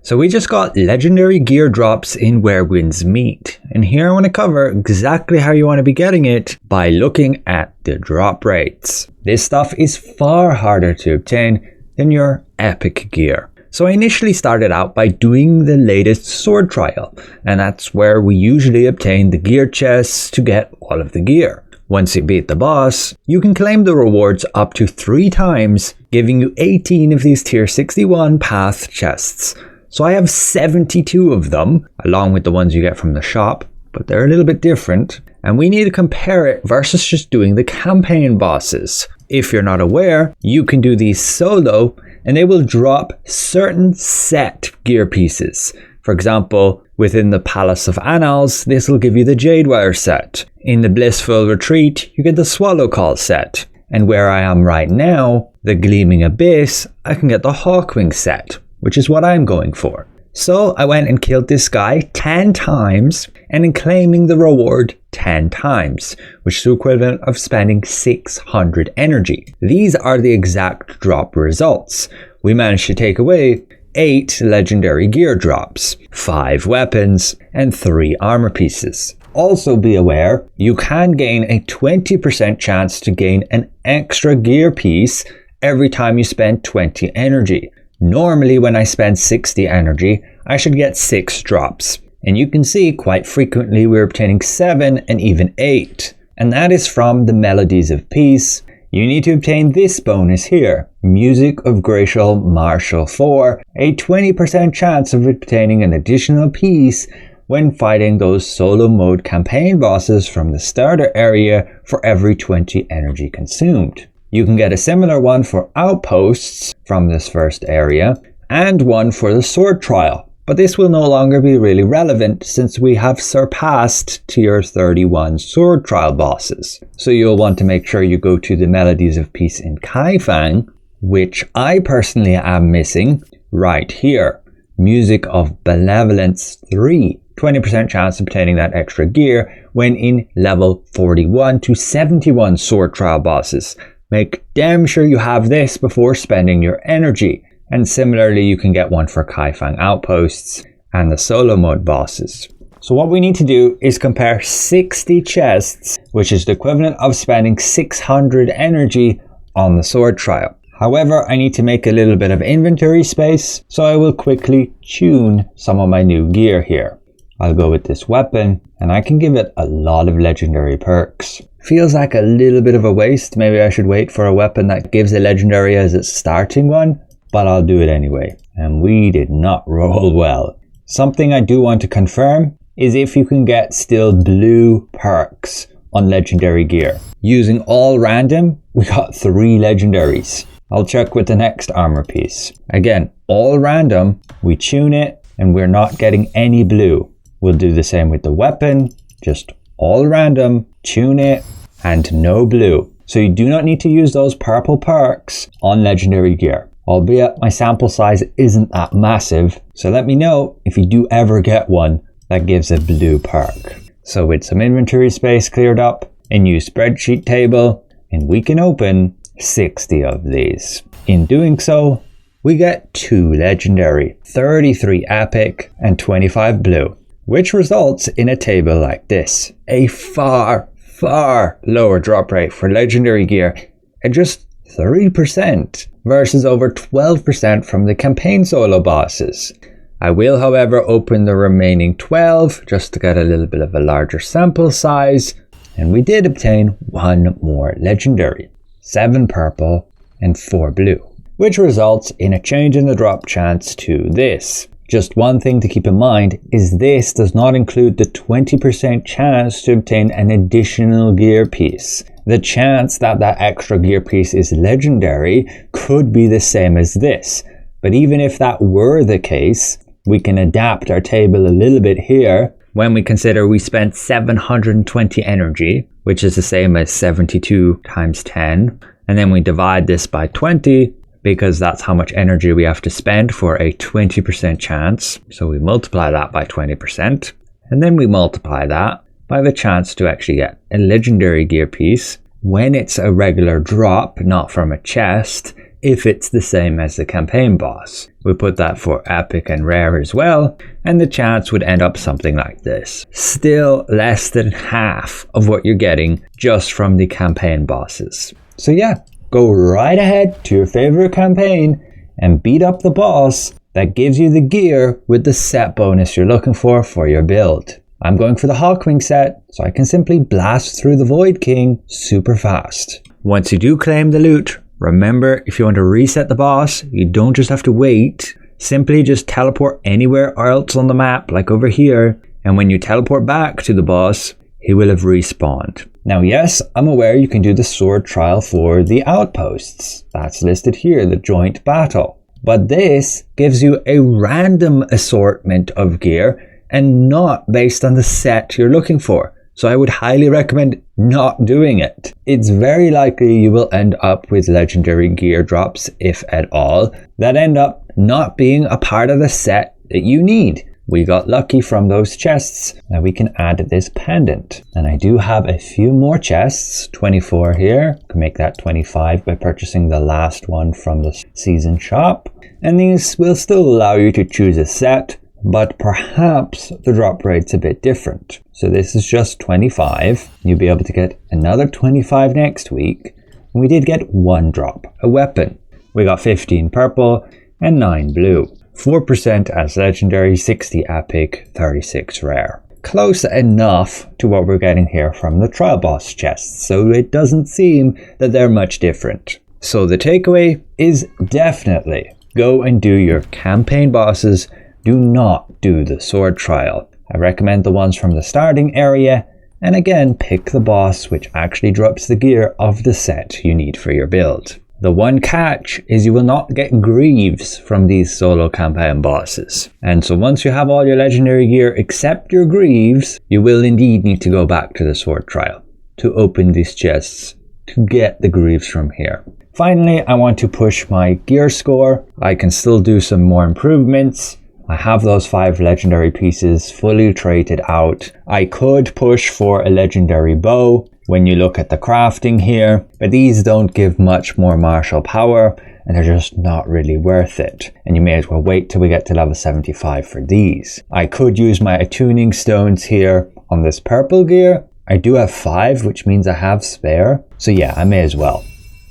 So we just got legendary gear drops in Where Winds Meet, and here I want to cover exactly how you want to be getting it by looking at the drop rates. This stuff is far harder to obtain than your epic gear. So I initially started out by doing the latest sword trial, and that's where we usually obtain the gear chests to get all of the gear. Once you beat the boss, you can claim the rewards up to 3 times, giving you 18 of these tier 61 path chests. So I have 72 of them, along with the ones you get from the shop, but they're a little bit different, and we need to compare it versus just doing the campaign bosses. If you're not aware, you can do these solo, and they will drop certain set gear pieces. For example, within the Palace of Annals, this will give you the Jade Wire set. In the Blissful Retreat, you get the Swallow Call set. And where I am right now, the Gleaming Abyss, I can get the Hawkwing set, which is what I'm going for. So I went and killed this guy 10 times and in claiming the reward 10 times, which is the equivalent of spending 600 energy. These are the exact drop results. We managed to take away 8 legendary gear drops, 5 weapons, and 3 armor pieces. Also be aware, you can gain a 20% chance to gain an extra gear piece every time you spend 20 energy. Normally when I spend 60 energy, I should get 6 drops. And you can see quite frequently we're obtaining 7 and even 8. And that is from the Melodies of Peace. You need to obtain this bonus here, Music of Glacial Martial 4, a 20% chance of obtaining an additional piece when fighting those solo mode campaign bosses from the starter area for every 20 energy consumed. You can get a similar one for Outposts from this first area, and one for the sword trial, but this will no longer be really relevant since we have surpassed tier 31 sword trial bosses. So you'll want to make sure you go to the Melodies of Peace in Kaifang, which I personally am missing right here. Music of Benevolence 3, 20% chance of obtaining that extra gear when in level 41 to 71 sword trial bosses. Make damn sure you have this before spending your energy. And similarly, you can get one for Kaifang Outposts and the solo mode bosses. So what we need to do is compare 60 chests, which is the equivalent of spending 600 energy on the sword trial. However, I need to make a little bit of inventory space, so I will quickly tune some of my new gear here. I'll go with this weapon, and I can give it a lot of legendary perks. Feels like a little bit of a waste. Maybe I should wait for a weapon that gives a legendary as its starting one, but I'll do it anyway. And we did not roll well. Something I do want to confirm is if you can get still blue perks on legendary gear. Using all random, we got 3 legendaries. I'll check with the next armor piece. Again, all random, we tune it, and we're not getting any blue. We'll do the same with the weapon, just all random, tune it, and no blue. So you do not need to use those purple perks on legendary gear. Albeit my sample size isn't that massive, so let me know if you do ever get one that gives a blue perk. So with some inventory space cleared up, a new spreadsheet table, and we can open 60 of these. In doing so, we get 2 legendary, 33 epic, and 25 blue, which results in a table like this. A far lower drop rate for legendary gear at just 3% versus over 12% from the campaign solo bosses. I will, however, open the remaining 12 just to get a little bit of a larger sample size, and we did obtain 1 more legendary, 7 purple and 4 blue, which results in a change in the drop chance to this. Just one thing to keep in mind is this does not include the 20% chance to obtain an additional gear piece. The chance that that extra gear piece is legendary could be the same as this, but even if that were the case, we can adapt our table a little bit here when we consider we spent 720 energy, which is the same as 72 times 10, and then we divide this by 20 because that's how much energy we have to spend for a 20% chance. So we multiply that by 20, and then we multiply that by the chance to actually get a legendary gear piece when it's a regular drop, not from a chest, if it's the same as the campaign boss. We put that for epic and rare as well, and the chance would end up something like this. Still less than half of what you're getting just from the campaign bosses. So yeah, go right ahead to your favorite campaign and beat up the boss that gives you the gear with the set bonus you're looking for your build. I'm going for the Hawkwing set, so I can simply blast through the Void King super fast. Once you do claim the loot, remember, if you want to reset the boss, you don't just have to wait. Simply just teleport anywhere else on the map, like over here, and when you teleport back to the boss, he will have respawned. Now yes, I'm aware you can do the sword trial for the Outposts. That's listed here, the joint battle. But this gives you a random assortment of gear and not based on the set you're looking for. So I would highly recommend not doing it. It's very likely you will end up with legendary gear drops, if at all, that end up not being a part of the set that you need. We got lucky from those chests, and we can add this pendant. And I do have a few more chests, 24 here. You can make that 25 by purchasing the last one from the season shop. And these will still allow you to choose a set, but perhaps the drop rate's a bit different. So this is just 25. You'll be able to get another 25 next week. And we did get one drop, a weapon. We got 15 purple and 9 blue. 4% as legendary, 60 epic, 36 rare. Close enough to what we're getting here from the trial boss chests, so it doesn't seem that they're much different. So the takeaway is definitely go and do your campaign bosses. Do not do the sword trial. I recommend the ones from the starting area, and again, pick the boss which actually drops the gear of the set you need for your build. The one catch is you will not get greaves from these solo campaign bosses. And so once you have all your legendary gear except your greaves, you will indeed need to go back to the sword trial to open these chests to get the greaves from here. Finally, I want to push my gear score. I can still do some more improvements. I have those 5 legendary pieces fully traded out. I could push for a legendary bow when you look at the crafting here, but these don't give much more martial power and they're just not really worth it. And you may as well wait till we get to level 75 for these. I could use my attuning stones here on this purple gear. I do have 5, which means I have spare. So yeah, I may as well.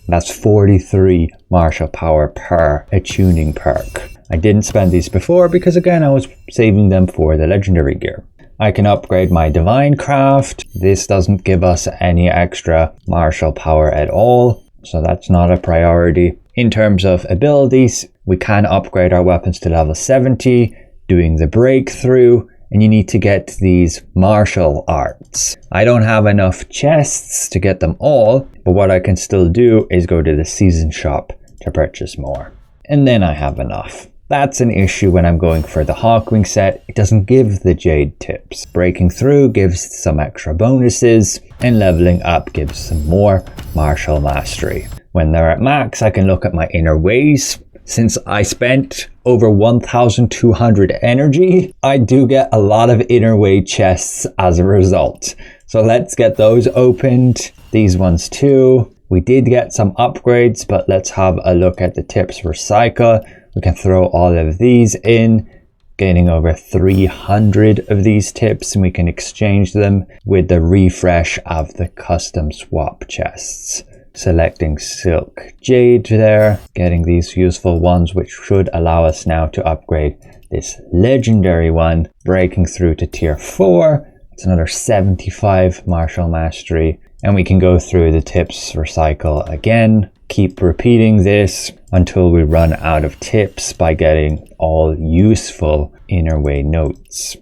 That's 43 martial power per attuning perk. I didn't spend these before because again I was saving them for the legendary gear. I can upgrade my Divinecraft. This doesn't give us any extra martial power at all, so that's not a priority. In terms of abilities, we can upgrade our weapons to level 70, doing the breakthrough, and you need to get these martial arts. I don't have enough chests to get them all, but what I can still do is go to the season shop to purchase more. And then I have enough. That's an issue when I'm going for the Hawkwing set. It doesn't give the Jade tips. Breaking through gives some extra bonuses, and leveling up gives some more martial mastery. When they're at max, I can look at my inner ways. Since I spent over 1,200 energy, I do get a lot of inner way chests as a result. So let's get those opened. These ones too. We did get some upgrades, but let's have a look at the tips for cycle. We can throw all of these in, gaining over 300 of these tips, and we can exchange them with the refresh of the custom swap chests. Selecting Silk Jade there, getting these useful ones which should allow us now to upgrade this legendary one, breaking through to tier 4. It's another 75 martial mastery, and we can go through the tips for cycle again. Keep repeating this until we run out of tips by getting all useful inner way notes.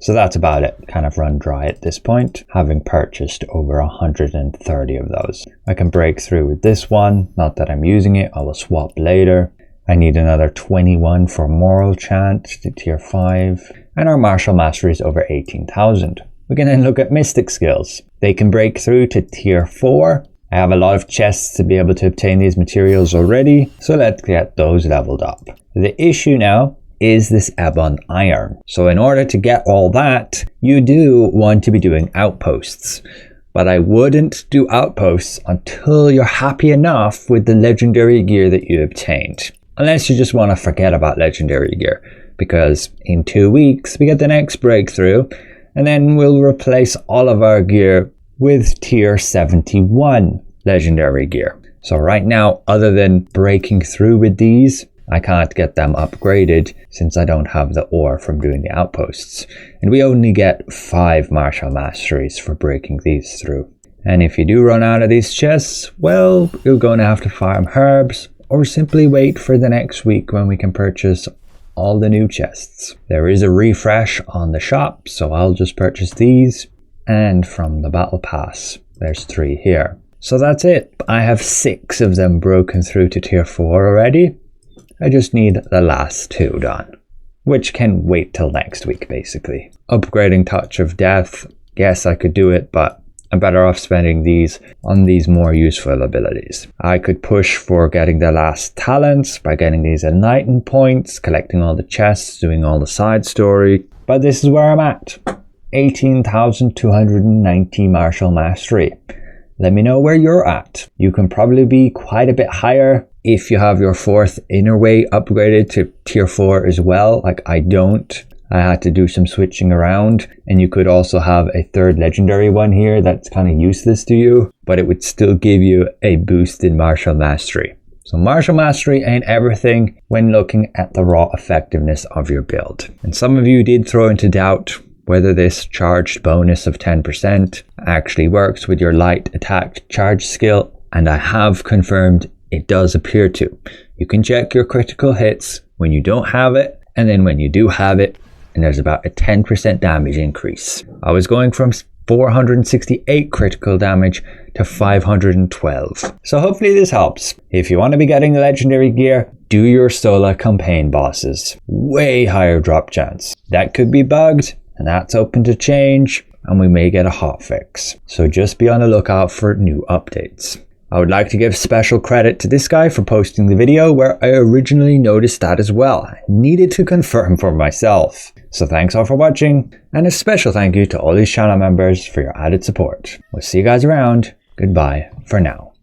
So that's about it, kind of run dry at this point, having purchased over 130 of those. I can break through with this one, not that I'm using it, I will swap later. I need another 21 for Moral Chant to tier 5, and our Martial Mastery is over 18,000. We can then look at Mystic skills. They can break through to tier 4. I have a lot of chests to be able to obtain these materials already, so let's get those leveled up. The issue now is this Ebon Iron. So in order to get all that, you do want to be doing Outposts. but I wouldn't do Outposts until you're happy enough with the legendary gear that you obtained. Unless you just want to forget about legendary gear, because in 2 weeks we get the next breakthrough, and then we'll replace all of our gear with tier 71 legendary gear. So right now, other than breaking through with these, I can't get them upgraded since I don't have the ore from doing the Outposts. And we only get 5 martial masteries for breaking these through. And if you do run out of these chests, well, you're going to have to farm herbs or simply wait for the next week when we can purchase all the new chests. There is a refresh on the shop, so I'll just purchase these. And from the battle pass, there's 3 here. So that's it. I have 6 of them broken through to tier 4 already. I just need the last 2 done, which can wait till next week basically. Upgrading Touch of Death, yes I could do it, but I'm better off spending these on these more useful abilities. I could push for getting the last talents by getting these enlightened points, collecting all the chests, doing all the side story, but this is where I'm at. 18,290 martial mastery. Let me know where you're at. You can probably be quite a bit higher if you have your 4th inner way upgraded to tier 4 as well. Like I don't. I had to do some switching around, and you could also have a 3rd legendary one here that's kind of useless to you, but it would still give you a boost in martial mastery. So martial mastery ain't everything when looking at the raw effectiveness of your build. And some of you did throw into doubt whether this charged bonus of 10% actually works with your light attack charge skill, and I have confirmed it does appear to. You can check your critical hits when you don't have it, and then when you do have it, and there's about a 10% damage increase. I was going from 468 critical damage to 512. So hopefully this helps. If you want to be getting legendary gear, do your solo campaign bosses. Way higher drop chance. That could be bugged, and that's open to change, and we may get a hotfix. So just be on the lookout for new updates. I would like to give special credit to this guy for posting the video where I originally noticed that as well. I needed to confirm for myself. So thanks all for watching, and a special thank you to all these channel members for your added support. We'll see you guys around. Goodbye for now.